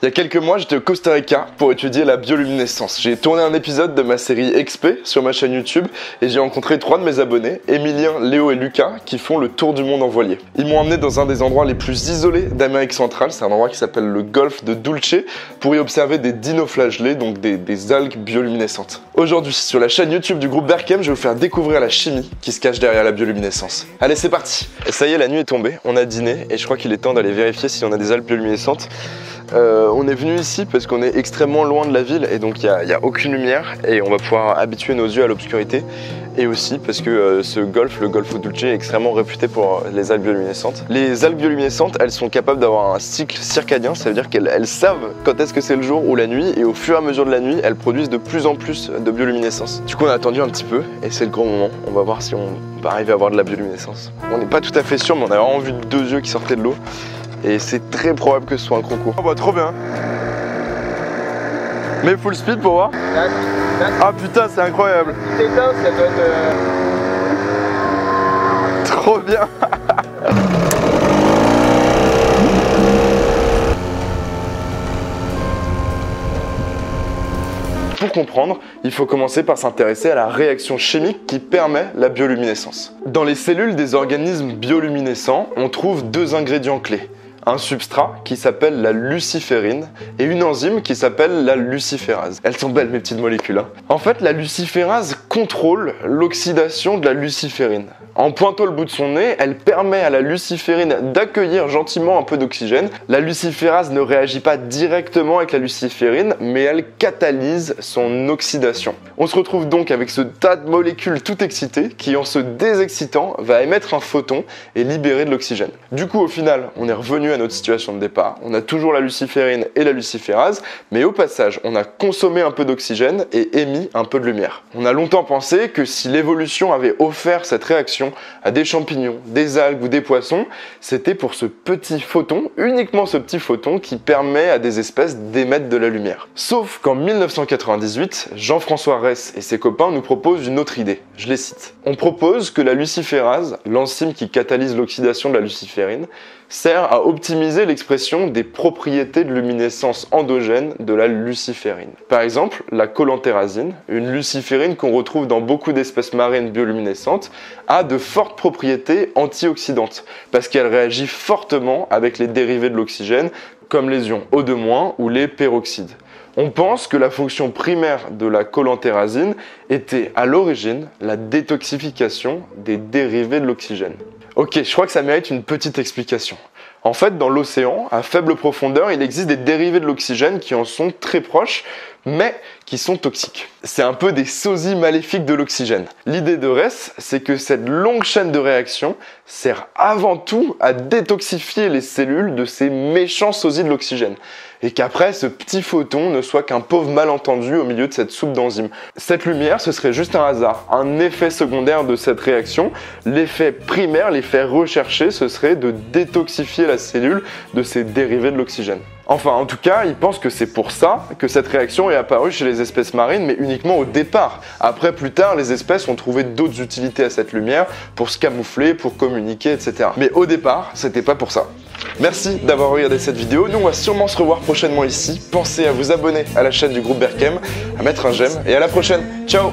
Il y a quelques mois, j'étais au Costa Rica pour étudier la bioluminescence. J'ai tourné un épisode de ma série XP sur ma chaîne YouTube et j'ai rencontré 3 de mes abonnés, Emilien, Léo et Lucas, qui font le tour du monde en voilier. Ils m'ont emmené dans un des endroits les plus isolés d'Amérique centrale, c'est un endroit qui s'appelle le golfe de Dulce, pour y observer des dinoflagellés, donc des algues bioluminescentes. Aujourd'hui, sur la chaîne YouTube du groupe Berkem, je vais vous faire découvrir la chimie qui se cache derrière la bioluminescence. Allez, c'est parti! Et ça y est, la nuit est tombée, on a dîné et je crois qu'il est temps d'aller vérifier si on a des algues bioluminescentes. On est venu ici parce qu'on est extrêmement loin de la ville et donc il n'y a aucune lumière et on va pouvoir habituer nos yeux à l'obscurité. Et aussi parce que ce golfe, le golfe Dulce, est extrêmement réputé pour les algues bioluminescentes. Les algues bioluminescentes, elles sont capables d'avoir un cycle circadien, ça veut dire qu'elles savent quand est-ce que c'est le jour ou la nuit, et au fur et à mesure de la nuit, elles produisent de plus en plus de bioluminescence. Du coup, on a attendu un petit peu et c'est le grand moment. On va voir si on va arriver à avoir de la bioluminescence. On n'est pas tout à fait sûr, mais on a vraiment vu 2 yeux qui sortaient de l'eau. Et c'est très probable que ce soit un croco. Oh bah trop bien. Mais full speed pour voir. Ah putain, c'est incroyable. Ça doit être... Trop bien. Pour comprendre, il faut commencer par s'intéresser à la réaction chimique qui permet la bioluminescence. Dans les cellules des organismes bioluminescents, on trouve 2 ingrédients clés. Un substrat qui s'appelle la luciférine et une enzyme qui s'appelle la luciférase. Elles sont belles mes petites molécules, hein. En fait, la luciférase contrôle l'oxydation de la luciférine. En pointant le bout de son nez, elle permet à la luciférine d'accueillir gentiment un peu d'oxygène. La luciférase ne réagit pas directement avec la luciférine, mais elle catalyse son oxydation. On se retrouve donc avec ce tas de molécules tout excitées qui, en se désexcitant, va émettre un photon et libérer de l'oxygène. Du coup, au final, on est revenu à notre situation de départ. On a toujours la luciférine et la luciférase, mais au passage, on a consommé un peu d'oxygène et émis un peu de lumière. On a longtemps pensé que si l'évolution avait offert cette réaction à des champignons, des algues ou des poissons, c'était pour ce petit photon, uniquement ce petit photon qui permet à des espèces d'émettre de la lumière. Sauf qu'en 1998, Jean-François Ress et ses copains nous proposent une autre idée. Je les cite. On propose que la luciférase, l'enzyme qui catalyse l'oxydation de la luciférine, sert à optimiser l'expression des propriétés de luminescence endogène de la luciférine. Par exemple, la colantérazine, une luciférine qu'on retrouve dans beaucoup d'espèces marines bioluminescentes, a de fortes propriétés antioxydantes parce qu'elle réagit fortement avec les dérivés de l'oxygène comme les ions O2- ou les peroxydes. On pense que la fonction primaire de la colantérazine était à l'origine la détoxification des dérivés de l'oxygène. Ok, je crois que ça mérite une petite explication. En fait, dans l'océan, à faible profondeur, il existe des dérivés de l'oxygène qui en sont très proches, mais qui sont toxiques. C'est un peu des sosies maléfiques de l'oxygène. L'idée de Ress, c'est que cette longue chaîne de réaction sert avant tout à détoxifier les cellules de ces méchants sosies de l'oxygène. Et qu'après, ce petit photon ne soit qu'un pauvre malentendu au milieu de cette soupe d'enzymes. Cette lumière, ce serait juste un hasard, un effet secondaire de cette réaction. L'effet primaire, l'effet recherché, ce serait de détoxifier la cellule de ces dérivés de l'oxygène. Enfin, en tout cas, ils pensent que c'est pour ça que cette réaction est apparue chez les espèces marines, mais uniquement au départ. Après, plus tard, les espèces ont trouvé d'autres utilités à cette lumière, pour se camoufler, pour communiquer, etc. Mais au départ, c'était pas pour ça. Merci d'avoir regardé cette vidéo, nous on va sûrement se revoir prochainement ici. Pensez à vous abonner à la chaîne du groupe Berkem, à mettre un j'aime, et à la prochaine. Ciao!